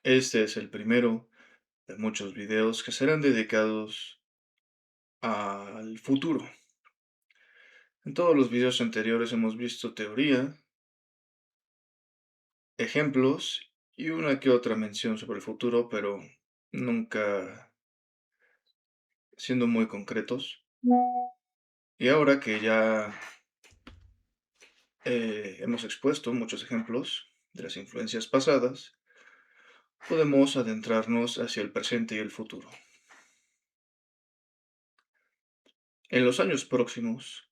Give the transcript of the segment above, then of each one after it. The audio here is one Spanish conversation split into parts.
Este es el primero de muchos videos que serán dedicados al futuro. En todos los videos anteriores hemos visto teoría, ejemplos y una que otra mención sobre el futuro, pero nunca siendo muy concretos. Y ahora que ya hemos expuesto muchos ejemplos de las influencias pasadas, podemos adentrarnos hacia el presente y el futuro. En los años próximos,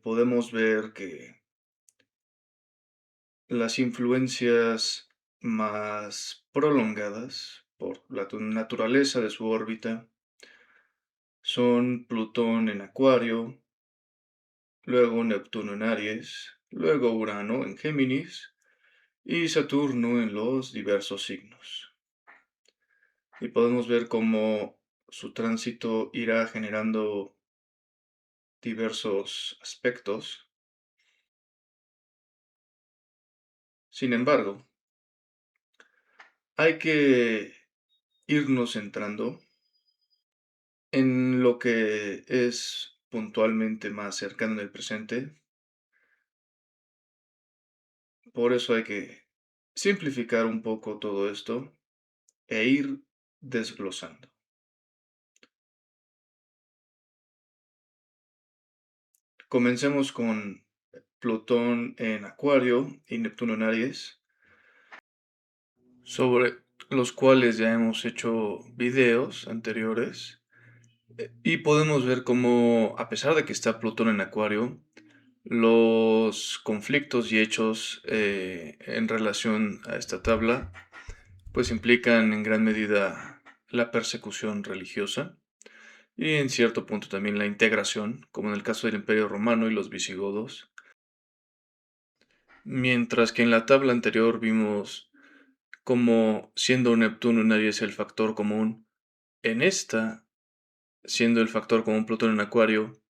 podemos ver que las influencias más prolongadas por la naturaleza de su órbita son Plutón en Acuario, luego Neptuno en Aries, luego Urano en Géminis y Saturno en los diversos signos. Y podemos ver cómo su tránsito irá generando diversos aspectos. Sin embargo, hay que irnos centrando en lo que es puntualmente más cercano en el presente. Por eso hay que simplificar un poco todo esto e ir desglosando. Comencemos con Plutón en Acuario y Neptuno en Aries, sobre los cuales ya hemos hecho videos anteriores. Y podemos ver cómo, a pesar de que está Plutón en Acuario, los conflictos y hechos en relación a esta tabla, pues implican en gran medida la persecución religiosa y en cierto punto también la integración, como en el caso del Imperio Romano y los visigodos. Mientras que en la tabla anterior vimos como siendo Neptuno en Aries el factor común, en esta, siendo el factor común Plutón en Acuario,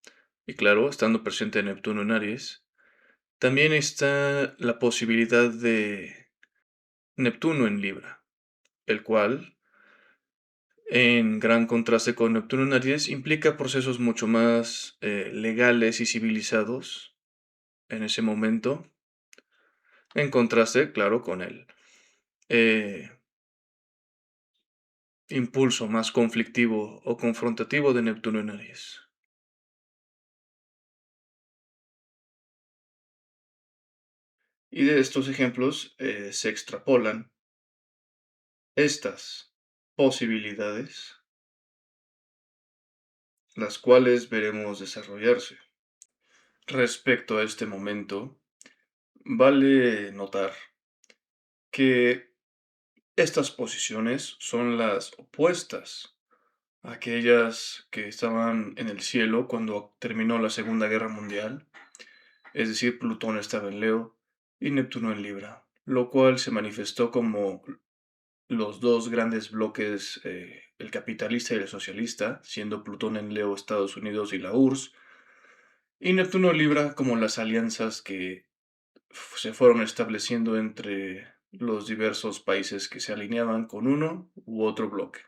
y claro, estando presente Neptuno en Aries, también está la posibilidad de Neptuno en Libra, el cual, en gran contraste con Neptuno en Aries, implica procesos mucho más legales y civilizados en ese momento, en contraste, claro, con el eh, impulso más conflictivo o confrontativo de Neptuno en Aries. Y de estos ejemplos se extrapolan estas posibilidades, las cuales veremos desarrollarse. Respecto a este momento, vale notar que estas posiciones son las opuestas a aquellas que estaban en el cielo cuando terminó la Segunda Guerra Mundial, es decir, Plutón estaba en Leo y Neptuno en Libra, lo cual se manifestó como los dos grandes bloques, el capitalista y el socialista, siendo Plutón en Leo Estados Unidos y la URSS, y Neptuno en Libra como las alianzas que se fueron estableciendo entre los diversos países que se alineaban con uno u otro bloque.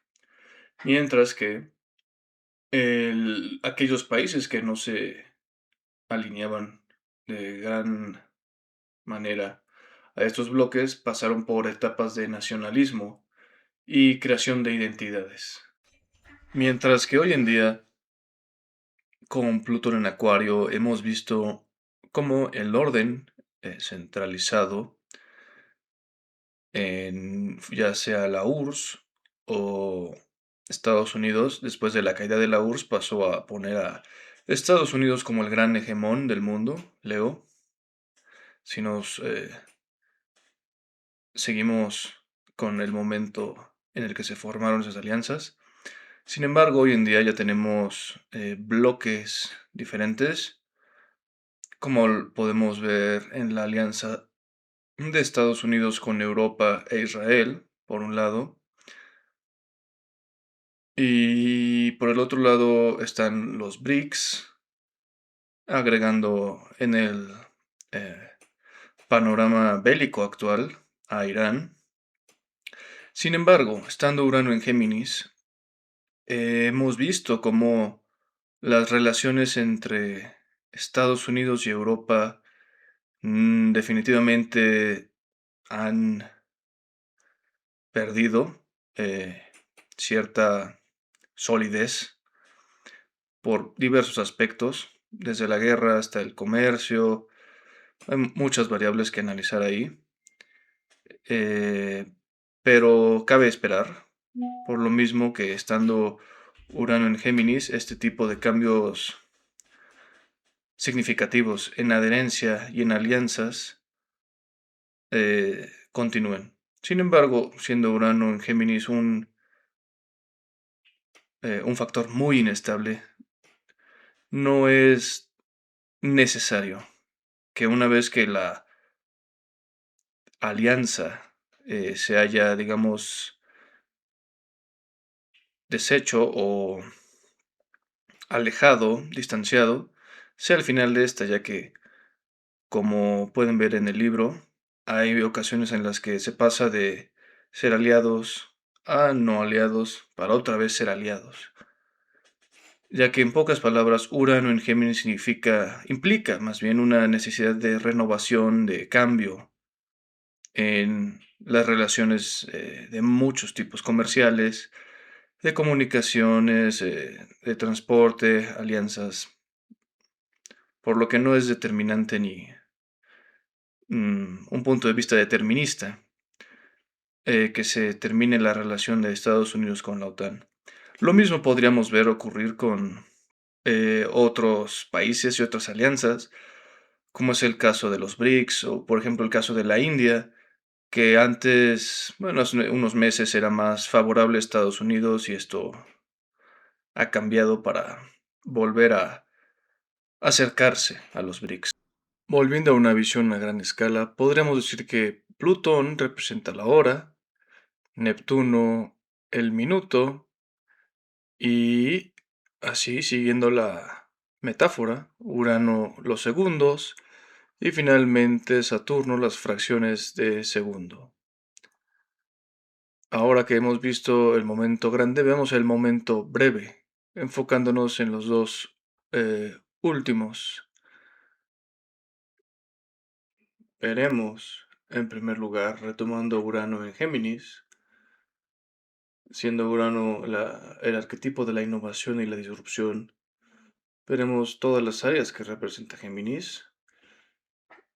Mientras que aquellos países que no se alineaban de gran manera a estos bloques pasaron por etapas de nacionalismo y creación de identidades. Mientras que hoy en día, con Plutón en Acuario, hemos visto cómo el orden centralizado en ya sea la URSS o Estados Unidos, después de la caída de la URSS, pasó a poner a Estados Unidos como el gran hegemón del mundo, Leo. Si nos seguimos con el momento en el que se formaron esas alianzas. Sin embargo, hoy en día ya tenemos bloques diferentes, como podemos ver en la alianza de Estados Unidos con Europa e Israel, por un lado. Y por el otro lado están los BRICS, agregando en el eh, panorama bélico actual a Irán. Sin embargo, estando Urano en Géminis, hemos visto cómo las relaciones entre Estados Unidos y Europa definitivamente han perdido cierta solidez por diversos aspectos, desde la guerra hasta el comercio. Hay muchas variables que analizar ahí, eh, pero cabe esperar, por lo mismo que estando Urano en Géminis, este tipo de cambios significativos en adherencia y en alianzas continúen. Sin embargo, siendo Urano en Géminis un factor muy inestable, no es necesario que una vez que la alianza se haya, digamos, deshecho o alejado, distanciado, sea el final de esta, ya que, como pueden ver en el libro, hay ocasiones en las que se pasa de ser aliados a no aliados para otra vez ser aliados. Ya que en pocas palabras, Urano en Géminis implica más bien una necesidad de renovación, de cambio en las relaciones de muchos tipos comerciales, de comunicaciones, de transporte, alianzas, por lo que no es determinante ni un punto de vista determinista que se termine la relación de Estados Unidos con la OTAN. Lo mismo podríamos ver ocurrir con otros países y otras alianzas, como es el caso de los BRICS o por ejemplo el caso de la India, que antes, bueno, hace unos meses era más favorable a Estados Unidos y esto ha cambiado para volver a acercarse a los BRICS. Volviendo a una visión a gran escala, podríamos decir que Plutón representa la hora, Neptuno el minuto y así siguiendo la metáfora, Urano los segundos y finalmente Saturno las fracciones de segundo. Ahora que hemos visto el momento grande, vemos el momento breve, enfocándonos en los dos últimos. Veremos, en primer lugar, retomando Urano en Géminis, siendo Urano el arquetipo de la innovación y la disrupción. Veremos todas las áreas que representa Géminis,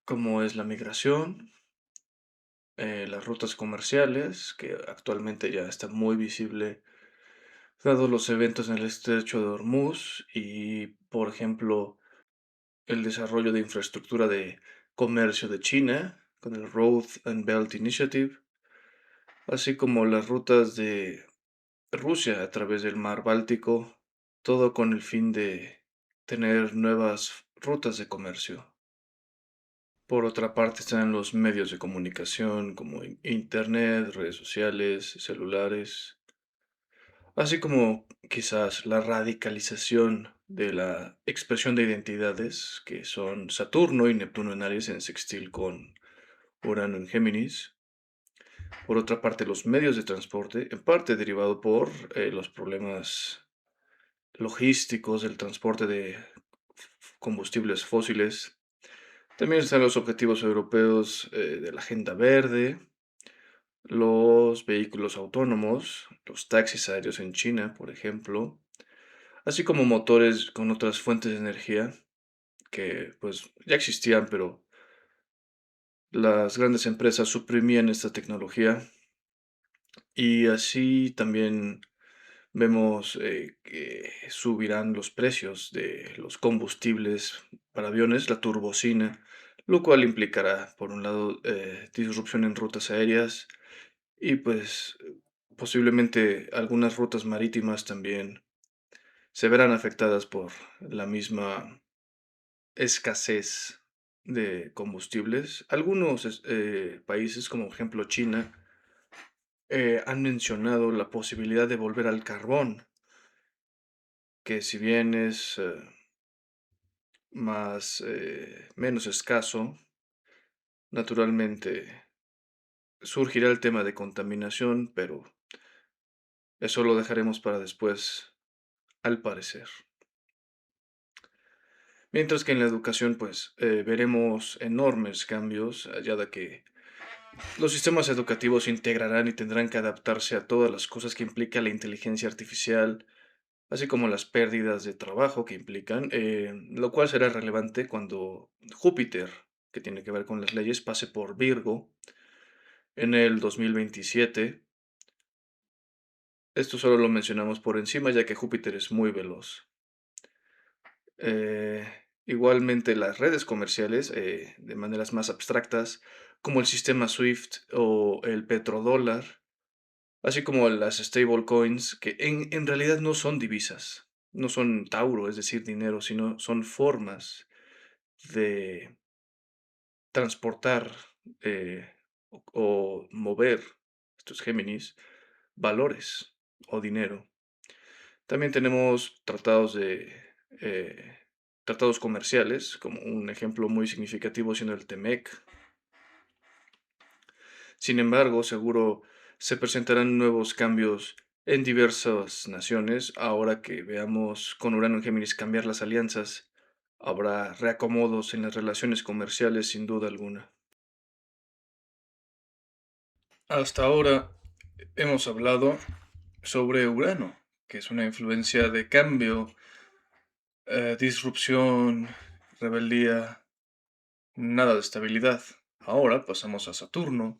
como es la migración, las rutas comerciales, que actualmente ya está muy visible, dado los eventos en el estrecho de Hormuz y, por ejemplo, el desarrollo de infraestructura de comercio de China, con el Road and Belt Initiative, así como las rutas de Rusia a través del mar Báltico, todo con el fin de tener nuevas rutas de comercio. Por otra parte están los medios de comunicación como Internet, redes sociales, celulares, así como quizás la radicalización de la expresión de identidades, que son Saturno y Neptuno en Aries en sextil con Urano en Géminis. Por otra parte, los medios de transporte, en parte derivado por los problemas logísticos del transporte de combustibles fósiles. También están los objetivos europeos de la Agenda Verde, los vehículos autónomos, los taxis aéreos en China, por ejemplo, así como motores con otras fuentes de energía que pues ya existían, pero las grandes empresas suprimían esta tecnología y así también vemos que subirán los precios de los combustibles para aviones, la turbocina, lo cual implicará, por un lado, disrupción en rutas aéreas y pues posiblemente algunas rutas marítimas también se verán afectadas por la misma escasez de combustibles. Algunos países, como por ejemplo China, han mencionado la posibilidad de volver al carbón, que si bien es menos escaso, naturalmente surgirá el tema de contaminación, pero eso lo dejaremos para después, al parecer. Mientras que en la educación, pues, veremos enormes cambios, ya de que los sistemas educativos se integrarán y tendrán que adaptarse a todas las cosas que implica la inteligencia artificial, así como las pérdidas de trabajo que implican, lo cual será relevante cuando Júpiter, que tiene que ver con las leyes, pase por Virgo en el 2027. Esto solo lo mencionamos por encima, ya que Júpiter es muy veloz. Eh, Igualmente, las redes comerciales, de maneras más abstractas, como el sistema SWIFT o el petrodólar, así como las stablecoins, que en realidad no son divisas, no son tauro, es decir, dinero, sino son formas de transportar o mover, estos Géminis, valores o dinero. También tenemos tratados comerciales, como un ejemplo muy significativo siendo el TEMEC. Sin embargo, seguro se presentarán nuevos cambios en diversas naciones. Ahora que veamos con Urano en Géminis cambiar las alianzas, habrá reacomodos en las relaciones comerciales sin duda alguna. Hasta ahora hemos hablado sobre Urano, que es una influencia de cambio, disrupción, rebeldía, nada de estabilidad. Ahora pasamos a Saturno,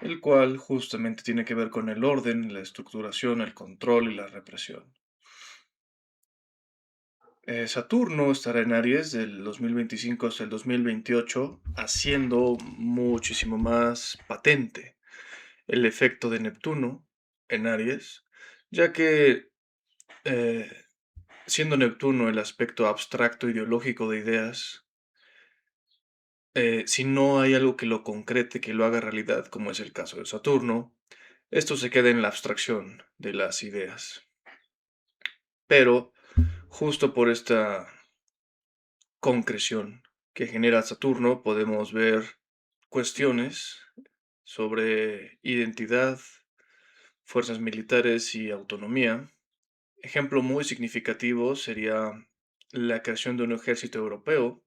el cual justamente tiene que ver con el orden, la estructuración, el control y la represión. Saturno estará en Aries del 2025 hasta el 2028, haciendo muchísimo más patente el efecto de Neptuno en Aries, ya que eh, siendo Neptuno el aspecto abstracto ideológico de ideas, si no hay algo que lo concrete, que lo haga realidad, como es el caso de Saturno, esto se queda en la abstracción de las ideas. Pero justo por esta concreción que genera Saturno, podemos ver cuestiones sobre identidad, fuerzas militares y autonomía. Ejemplo muy significativo sería la creación de un ejército europeo.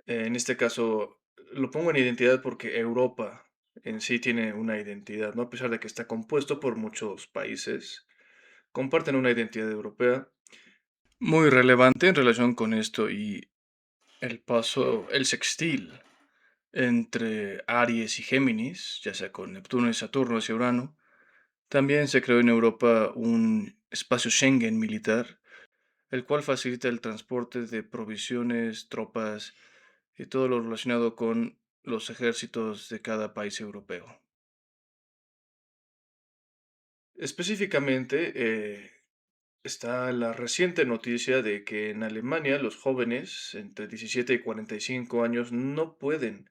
En este caso, lo pongo en identidad porque Europa en sí tiene una identidad, ¿no? A pesar de que está compuesto por muchos países, comparten una identidad europea muy relevante en relación con esto y el sextil entre Aries y Géminis, ya sea con Neptuno y Saturno hacia Urano. También se creó en Europa un espacio Schengen militar, el cual facilita el transporte de provisiones, tropas y todo lo relacionado con los ejércitos de cada país europeo. Específicamente, está la reciente noticia de que en Alemania los jóvenes entre 17 y 45 años no pueden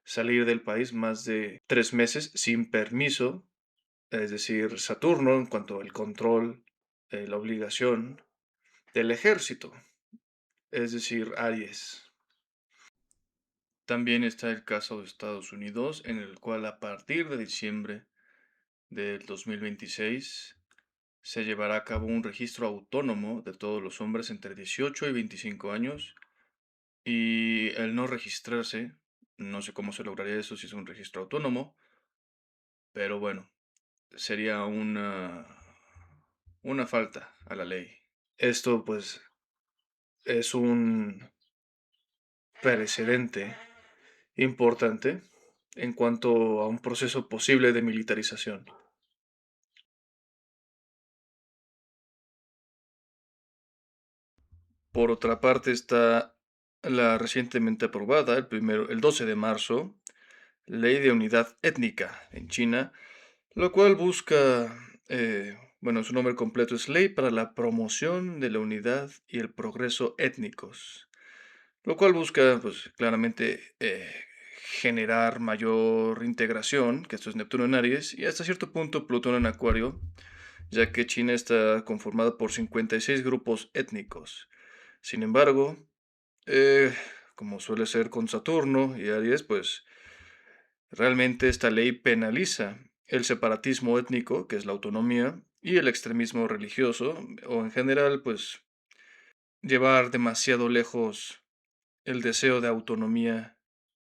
salir del país más de 3 meses sin permiso, es decir, Saturno en cuanto al control, la obligación del ejército, es decir, Aries. También está el caso de Estados Unidos, en el cual a partir de diciembre del 2026 se llevará a cabo un registro autónomo de todos los hombres entre 18 y 25 años y el no registrarse, no sé cómo se lograría eso si es un registro autónomo, pero bueno, sería una falta a la ley. Esto pues es un precedente importante en cuanto a un proceso posible de militarización. Por otra parte está la recientemente aprobada, el 12 de marzo, Ley de Unidad Étnica en China, lo cual busca, bueno, su nombre completo es Ley para la Promoción de la Unidad y el Progreso Étnicos, lo cual busca, pues, claramente generar mayor integración, que esto es Neptuno en Aries, y hasta cierto punto Plutón en Acuario, ya que China está conformada por 56 grupos étnicos. Sin embargo, eh, como suele ser con Saturno y Aries, pues Realmente esta ley penaliza el separatismo étnico, que es la autonomía, y el extremismo religioso, o en general, pues llevar demasiado lejos el deseo de autonomía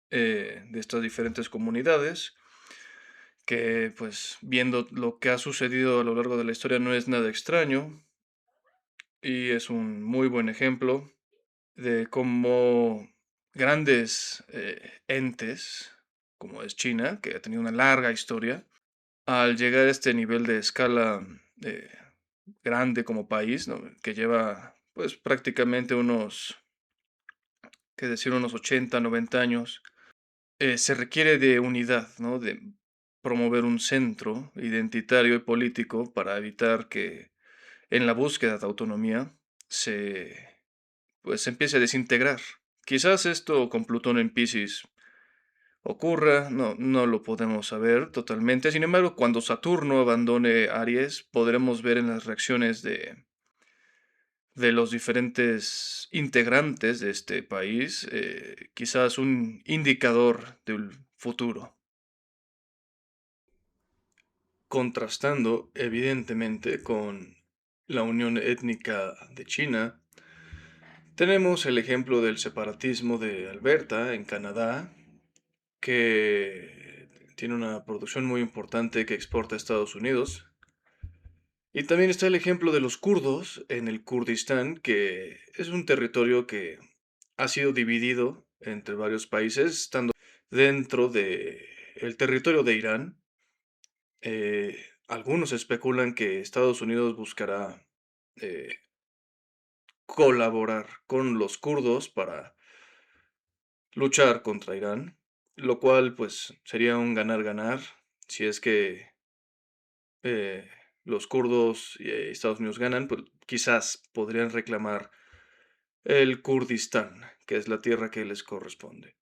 de estas diferentes comunidades, que pues viendo lo que ha sucedido a lo largo de la historia no es nada extraño y es un muy buen ejemplo de cómo grandes entes, como es China, que ha tenido una larga historia, al llegar a este nivel de escala eh, grande como país, ¿no? Que lleva pues prácticamente unos, qué decir, unos 80 90 años, se requiere de unidad, ¿no? De promover un centro identitario y político para evitar que en la búsqueda de autonomía se, pues, se empiece a desintegrar. Quizás esto con Plutón en Piscis ocurra, no lo podemos saber totalmente. Sin embargo, cuando Saturno abandone Aries, podremos ver en las reacciones de los diferentes integrantes de este país, quizás un indicador del futuro. Contrastando evidentemente con la unión étnica de China, tenemos el ejemplo del separatismo de Alberta, en Canadá, que tiene una producción muy importante que exporta a Estados Unidos. Y también está el ejemplo de los kurdos en el Kurdistán, que es un territorio que ha sido dividido entre varios países, estando dentro de el territorio de Irán. Algunos especulan que Estados Unidos buscará eh, colaborar con los kurdos para luchar contra Irán, lo cual pues sería un ganar-ganar si es que eh, los kurdos y Estados Unidos ganan, pues quizás podrían reclamar el Kurdistán, que es la tierra que les corresponde.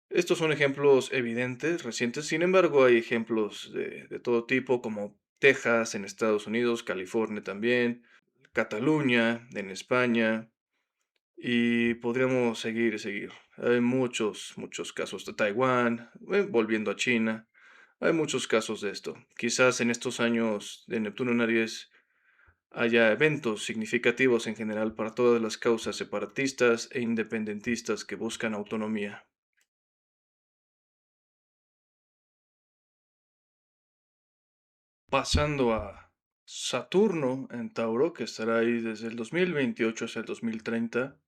Estos son ejemplos evidentes, recientes, sin embargo hay ejemplos de todo tipo, como Texas en Estados Unidos, California también, Cataluña en España, y podríamos seguir y seguir. Hay muchos, muchos casos de Taiwán, volviendo a China. Hay muchos casos de esto. Quizás en estos años de Neptuno en Aries haya eventos significativos en general para todas las causas separatistas e independentistas que buscan autonomía. Pasando a Saturno en Tauro, que estará ahí desde el 2028 hasta el 2030,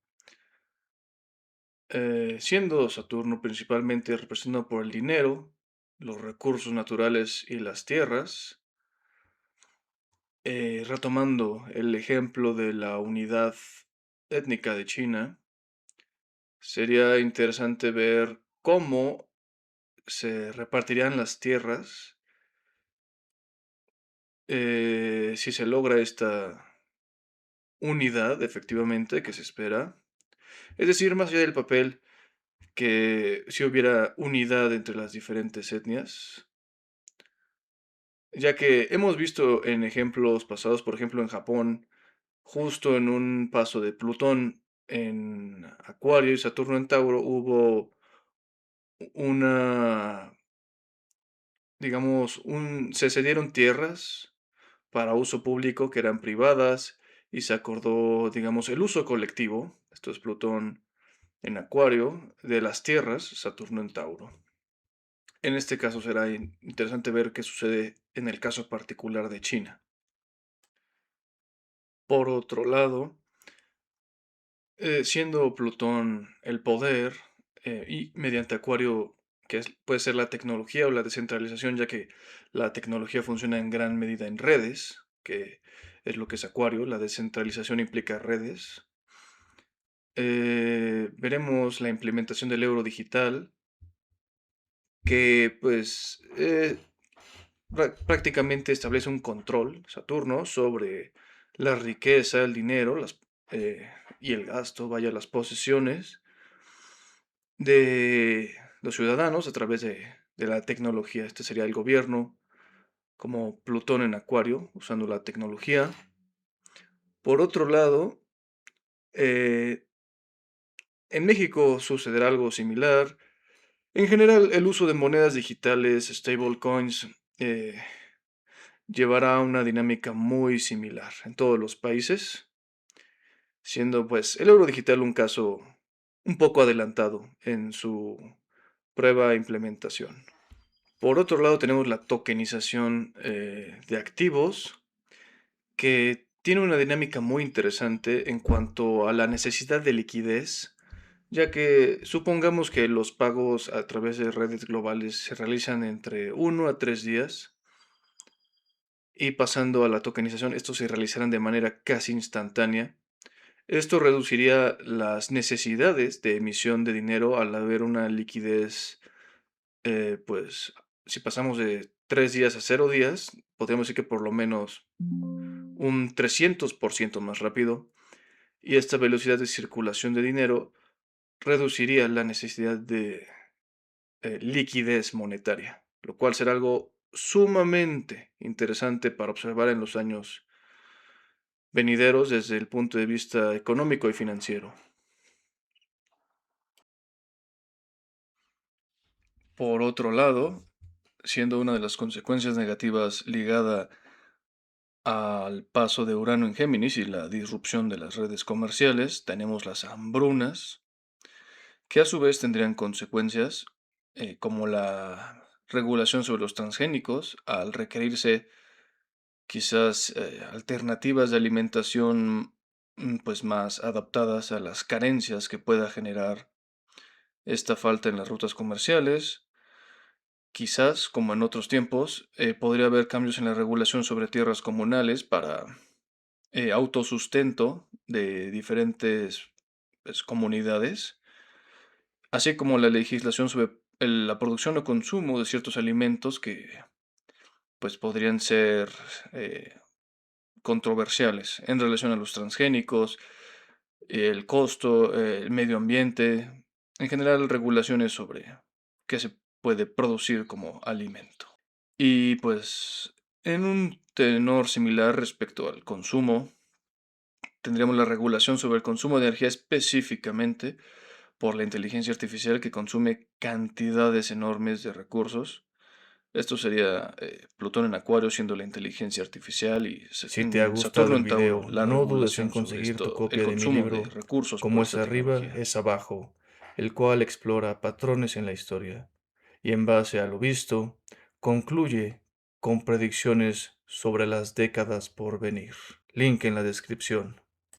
siendo Saturno principalmente representado por el dinero, los recursos naturales y las tierras. Retomando el ejemplo de la unidad étnica de China, sería interesante ver cómo se repartirían las tierras si se logra esta unidad efectivamente que se espera. Es decir, más allá del papel, que si hubiera unidad entre las diferentes etnias, ya que hemos visto en ejemplos pasados, por ejemplo en Japón, justo en un paso de Plutón en Acuario y Saturno en Tauro, hubo una, digamos, se cedieron tierras para uso público que eran privadas y se acordó, digamos, el uso colectivo, esto es Plutón en Acuario, de las tierras, Saturno en Tauro. En este caso será interesante ver qué sucede en el caso particular de China. Por otro lado, siendo Plutón el poder y mediante Acuario, que puede ser la tecnología o la descentralización, ya que la tecnología funciona en gran medida en redes, que es lo que es Acuario, la descentralización implica redes. Veremos la implementación del euro digital, que pues prácticamente establece un control, Saturno, sobre la riqueza, el dinero y el gasto, vaya, las posesiones de los ciudadanos a través de la tecnología. Este sería el gobierno, como Plutón en Acuario, usando la tecnología. Por otro lado, eh, en México sucederá algo similar. En general, el uso de monedas digitales, stablecoins, eh, llevará a una dinámica muy similar en todos los países, siendo pues el euro digital un caso un poco adelantado en su prueba e implementación. Por otro lado, tenemos la tokenización de activos, que tiene una dinámica muy interesante en cuanto a la necesidad de liquidez, ya que supongamos que los pagos a través de redes globales se realizan entre 1 a 3 días y pasando a la tokenización, estos se realizarán de manera casi instantánea. Esto reduciría las necesidades de emisión de dinero al haber una liquidez, pues si pasamos de 3 días a 0 días, podríamos decir que por lo menos un 300% más rápido, y esta velocidad de circulación de dinero reduciría la necesidad de liquidez monetaria, lo cual será algo sumamente interesante para observar en los años venideros desde el punto de vista económico y financiero. Por otro lado, siendo una de las consecuencias negativas ligada al paso de Urano en Géminis y la disrupción de las redes comerciales, tenemos las hambrunas, que a su vez tendrían consecuencias como la regulación sobre los transgénicos, al requerirse quizás alternativas de alimentación pues más adaptadas a las carencias que pueda generar esta falta en las rutas comerciales. Quizás, como en otros tiempos, podría haber cambios en la regulación sobre tierras comunales para autosustento de diferentes pues, comunidades, así como la legislación sobre la producción o consumo de ciertos alimentos que pues podrían ser eh, controversiales en relación a los transgénicos, el costo, el medio ambiente, en general regulaciones sobre qué se puede producir como alimento. Y pues en un tenor similar respecto al consumo, tendríamos la regulación sobre el consumo de energía específicamente por la inteligencia artificial que consume cantidades enormes de recursos. Esto sería Plutón en Acuario siendo la inteligencia artificial y Si te ha Saturno gustado el en Tauro, video, la no dudes en regulación sobre conseguir tu esto, el copia de mi consumo de libro, recursos por como es esta arriba, tecnología. es abajo, el cual explora patrones en la historia y en base a lo visto, concluye con predicciones sobre las décadas por venir. Link en la descripción.